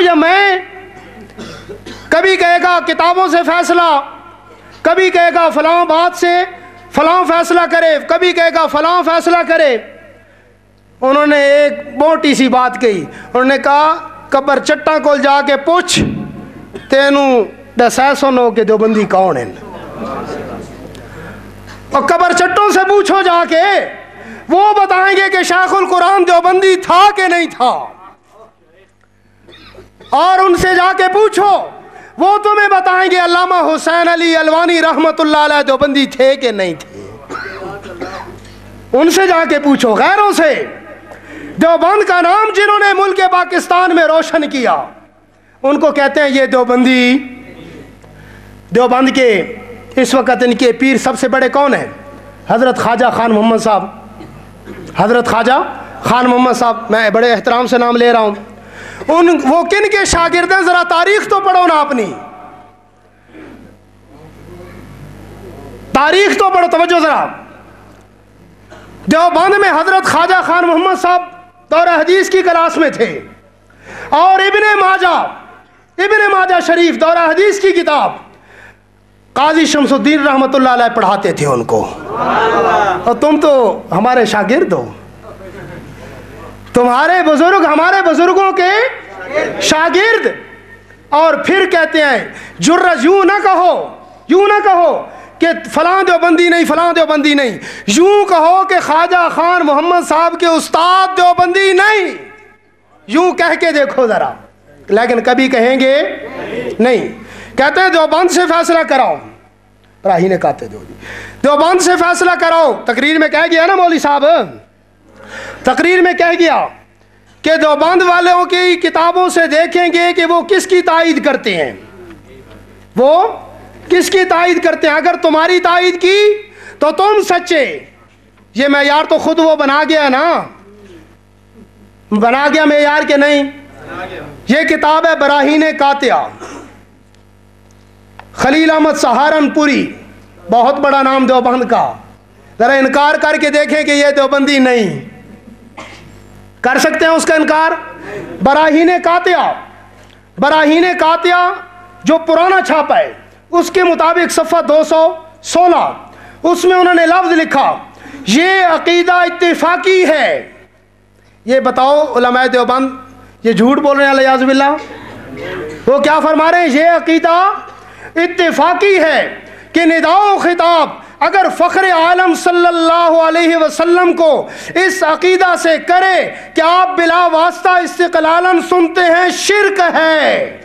या मैं, कभी कहेगा किताबों से फैसला, कभी कहेगा फलां बात से फलां फैसला करे, कभी कहेगा फलां फैसला करे। उन्होंने एक मोटी सी बात कही, उन्होंने कहा कबर चट्टा को जाके पूछ तेनू दसा सुनो कि देवबंदी कौन है, और कबर चट्टों से पूछो जाके, वो बताएंगे कि शेखुल कुरान देवबंदी था कि नहीं था। और उनसे जाके पूछो, वो तुम्हें बताएंगे अल्लामा हुसैन अली अलवानी रहमतुल्लाह अलैह देवबंदी थे कि नहीं थे। उनसे जाके पूछो, गैरों से। देवबंद का नाम जिन्होंने मुल्क पाकिस्तान में रोशन किया, उनको कहते हैं ये देवबंदी। देवबंद के इस वक्त इनके पीर सबसे बड़े कौन हैं? हज़रत ख्वाजा खान मोहम्मद साहब। हज़रत ख्वाजा खान मोहम्मद साहब, मैं बड़े एहतराम से नाम ले रहा हूँ। वो किन के शागिर्द हैं? जरा तारीख तो पढ़ो ना अपनी, तारीख तो पढ़ो, तवज्जो जरा। देवबंद में हजरत ख्वाजा खान मोहम्मद साहब दौरा हदीस की क्लास में थे, और इब्ने माजा शरीफ दौरा हदीस की किताब काजी शमसुद्दीन रहमतुल्लाह अलैह पढ़ाते थे उनको। और तुम तो हमारे शागिर्द हो, तुम्हारे बुजुर्ग हमारे बुजुर्गों के शागिर्द। और फिर कहते हैं जुर्रज, यूं ना कहो कि फलां देवबंदी नहीं, फलां देवबंदी नहीं, यूं कहो कि ख्वाजा खान मोहम्मद साहब के उस्ताद देवबंदी नहीं, यूं कह के देखो जरा। लेकिन कभी कहेंगे नहीं। कहते हैं देवबंद से फैसला कराओ, राही ने कहते देवबंद से फैसला कराओ। तकरीर में कह गया ना मौलवी साहब, तकरीर में कह गया कि देवबंद वालों की किताबों से देखेंगे कि वो किसकी तायीद करते हैं, वो किसकी तायीद करते हैं। अगर तुम्हारी तायीद की तो तुम सच्चे। ये मेयार तो खुद वो बना गया ना, बना गया मेयार के नहीं। ये किताब है बराहीन कातिया, खलील अहमद सहारनपुरी, बहुत बड़ा नाम देवबंद का। जरा इनकार करके देखें कि ये देवबंदी नहीं, कर सकते हैं उसका इनकार? बराहीन कातिया जो पुराना छापा है उसके मुताबिक सफ़ा 216, उसमें उन्होंने लफ्ज लिखा ये अकीदा इत्तिफाकी है। ये बताओ उलमाए देवबंद ये झूठ बोल रहे हैं अलियाज़ु बिल्लाह? वो क्या फरमा रहे हैं? ये अकीदा इत्तिफाकी है कि निदाओ खिताब अगर फ़ख्र आलम सल्लल्लाहु अलैहि वसल्लम को इस अकीदा से करे कि आप बिला वास्ता इस्तिक़लालन सुनते हैं, शिर्क है।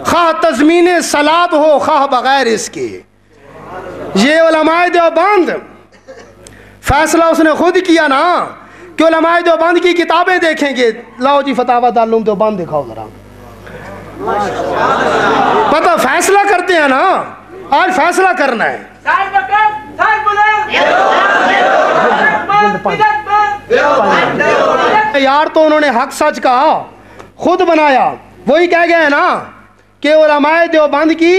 खा तज़मीन सलात हो खा बगैर इसके। ये उलमाए देवबंद फैसला उसने खुद किया ना कि उलमाए देवबंद की किताबें देखेंगे। लाओ जी फतावा दारुल देवबंद दिखाओ जरा, पता फैसला करते हैं ना। आज फैसला करना है। यार तो उन्होंने हक सच कहा, खुद बनाया, वही कह गए ना कि उलमाए देवबंद की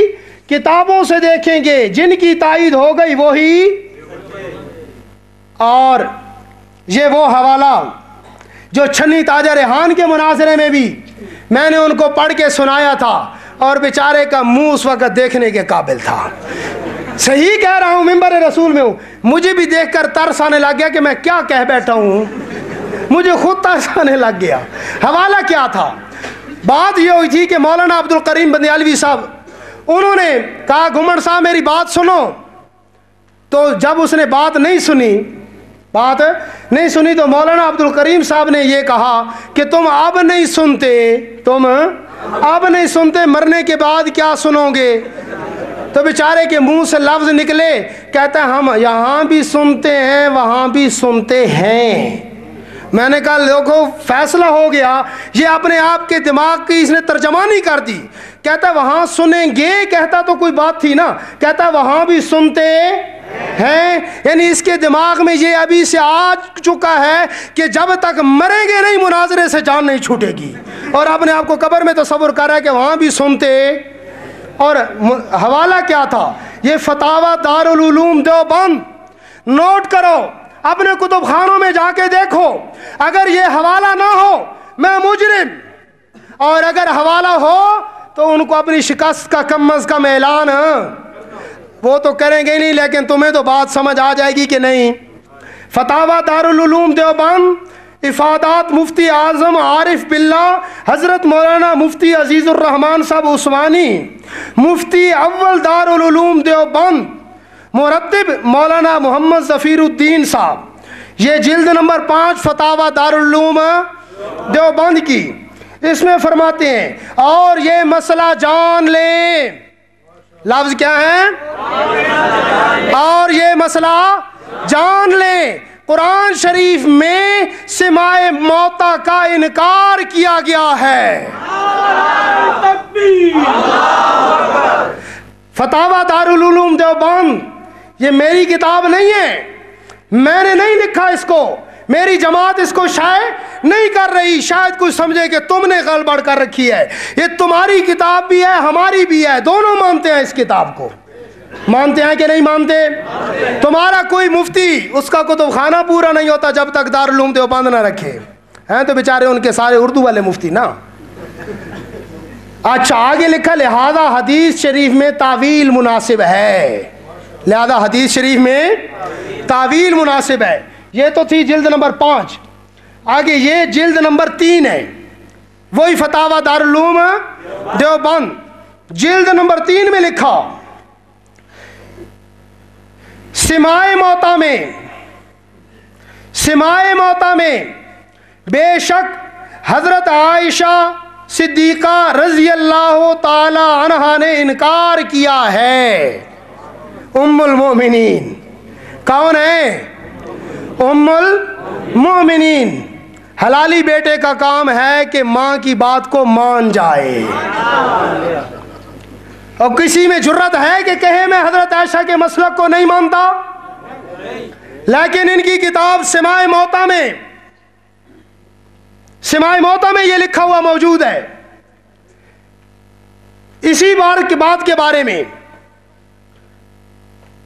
किताबों से देखेंगे, जिनकी तायीद हो गई वही। और ये वो हवाला जो छन्नी ताजा रेहान के मुनाजरे में भी मैंने उनको पढ़ के सुनाया था, और बेचारे का मुंह उस वक्त देखने के काबिल था। सही कह रहा हूँ, मिंबर रसूल में हूँ। मुझे भी देखकर तरस आने लग गया कि मैं क्या कह बैठा हूँ, मुझे खुद तरस आने लग गया। हवाला क्या था? बात ये हुई थी कि मौलाना अब्दुल करीम बंदियालवी साहब, उन्होंने कहा घुमर साहब मेरी बात सुनो। तो जब उसने बात नहीं सुनी तो मौलाना अब्दुल करीम साहब ने ये कहा कि तुम अब नहीं सुनते, मरने के बाद क्या सुनोगे? तो बेचारे के मुंह से लफ्ज निकले, कहता है हम यहाँ भी सुनते हैं वहाँ भी सुनते हैं। मैंने कहा देखो फैसला हो गया। ये अपने आप के दिमाग की इसने तर्जमानी कर दी। कहता वहाँ सुनेंगे, कहता तो कोई बात थी ना, कहता वहाँ भी सुनते हैं। यानी इसके दिमाग में ये अभी से आ चुका है कि जब तक मरेंगे नहीं मुनाजरे से जान नहीं छूटेगी, और अपने आप को कब्र में तसव्वुर कर रहा है कि वहाँ भी सुनते। और हवाला क्या था? ये फतावा दारुल उलूम देवबंद, नोट करो, अपने कुतुब खानों में जाके देखो। अगर ये हवाला ना हो मैं मुजरिम, और अगर हवाला हो तो उनको अपनी शिकस्त का कम अज़ कम ऐलान, वो तो करेंगे नहीं, लेकिन तुम्हें तो बात समझ आ जाएगी कि नहीं। फतावा दारुल उलूम देवबंद, इफादात मुफ्ती आज़म आरिफ बिल्ला हज़रत मौलाना मुफ्ती अजीज़ुर रहमान साहब उस्मानी, मुफ्ती अव्वल दारुल उलूम देवबंद मुरत्तिब मौलाना मोहम्मद ज़फ़ीरुद्दीन साहब। ये जिल्द नंबर 5 फतावा दारुल उलूम देवबंद की, इसमें फरमाते हैं और ये मसला जान ले, लफ्ज़ क्या है, और ये मसला जान ले, कुरान शरीफ में सिमाए मौता का इनकार किया गया है। फतावा दारुल उलूम देवबंद ये मेरी किताब नहीं है, मैंने नहीं लिखा इसको, मेरी जमात इसको शायद नहीं कर रही, शायद कुछ समझे कि तुमने गड़बड़ कर रखी है। ये तुम्हारी किताब भी है, हमारी भी है, दोनों मानते हैं इस किताब को। मानते हैं कि नहीं मानते? तुम्हारा कोई मुफ्ती, उसका कुतुब खाना पूरा नहीं होता जब तक दारुल उलूम देवबंद ना रखे हैं, तो बेचारे उनके सारे उर्दू वाले मुफ्ती ना। अच्छा, आगे लिखा लिहाजा हदीस शरीफ में तावील मुनासिब है, लिहाजा हदीस शरीफ में तावील मुनासिब है। ये तो थी जिल्द नंबर 5। आगे ये जिल्द नंबर 3 है, वही फतावा दारुल उलूम देवबंद, जिल्द नंबर 3 में लिखा सिमाए मौता में बेशक हजरत आयशा सिद्दीका रज़ी अल्लाह ताला अन्हा ने इनकार किया है। उम्मुल मोमिनीन कौन है? उम्मुल मोमिनीन। हलाली बेटे का काम है कि माँ की बात को मान जाए, और किसी में जुर्रत है कि कहे मैं हजरत आयशा के मसलक को नहीं मानता, लेकिन इनकी किताब सिमाए मौता में ये लिखा हुआ मौजूद है। इसी बात के बारे में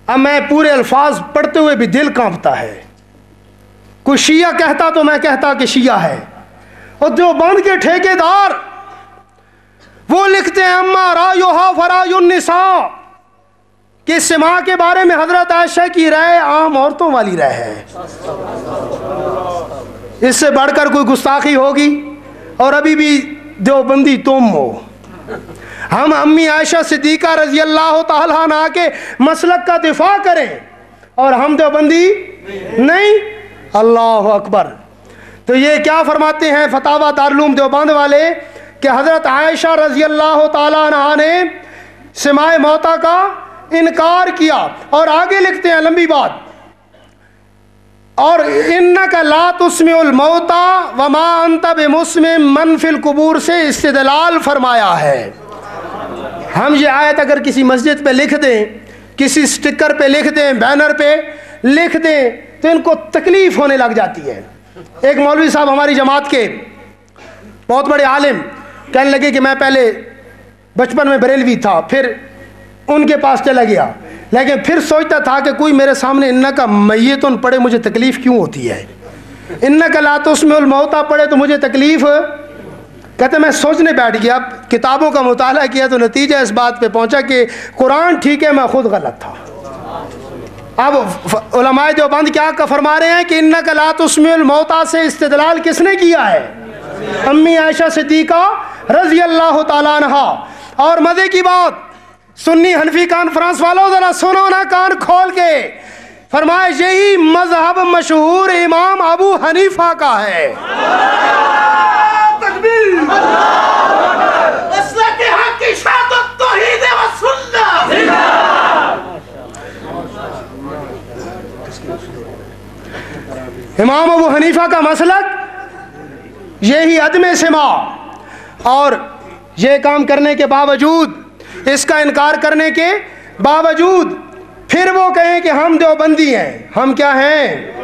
अब मैं पूरे अल्फाज पढ़ते हुए भी दिल कांपता है। कोई शिया कहता तो मैं कहता कि शिया है, और देवबंद के ठेकेदार वो लिखते हैं अम्मा रायुहा फरायुन निसा, कि सिमा के बारे में हजरत आयशा की राय आम औरतों वाली राय है। इससे बढ़कर कोई गुस्ताखी होगी? और अभी भी देवबंदी तुम हो। हम अम्मी आयशा सिद्दीका रज़ी अल्लाह ताला अन्हा के मसलक का दिफा करें और हम देवबंदी नहीं? अल्लाह अकबर। तो ये क्या फरमाते हैं फतावा दारुल उलूम देवबंद वाले कि हज़रत आयशा रज़ी अल्लाह ताला अन्हा ने सिमाए मौता का इनकार किया, और आगे लिखते हैं लंबी बात, और इन्नका ला तुस्मिउल मौता वमा अंत बिमुस्मिम मन फिल कुबूर से इस्तिदलाल फरमाया है। हम ये आयत अगर किसी मस्जिद पे लिख दें, किसी स्टिकर पे लिख दें, बैनर पे लिख दें, तो इनको तकलीफ होने लग जाती है। एक मौलवी साहब हमारी जमात के बहुत बड़े आलिम कहने लगे कि मैं पहले बचपन में बरेलवी था, फिर उनके पास चला गया, लेकिन फिर सोचता था कि कोई मेरे सामने इन्ना का मैयतुन पढ़े मुझे तकलीफ़ क्यों होती है, इन्ना का ला तुस्मिउल मौता पढ़े तो मुझे तकलीफ़। कहते मैं सोचने बैठ गया, किताबों का मुताला किया तो नतीजा इस बात पे पहुंचा कि कुरान ठीक है, मैं खुद गलत था। अब उलमाए देवबंद क्या फरमा रहे हैं कि इन्ना का ला तुस्मिउल मौता से इस्तिदलाल किसने किया है? अम्मी आयशा सिद्दीका रज़ी अल्लाह ताला अन्हा। और मज़े की बात, सुन्नी हनफी कॉन्फ्रेंस वालों जरा सुनो ना कान खोल के, फरमाया यही मजहब मशहूर इमाम अबू हनीफा का है। इमाम अबू हनीफा का मसलक यही अदम सिमा, और ये काम करने के बावजूद, इसका इनकार करने के बावजूद फिर वो कहें कि हम देवबंदी हैं। हम क्या हैं?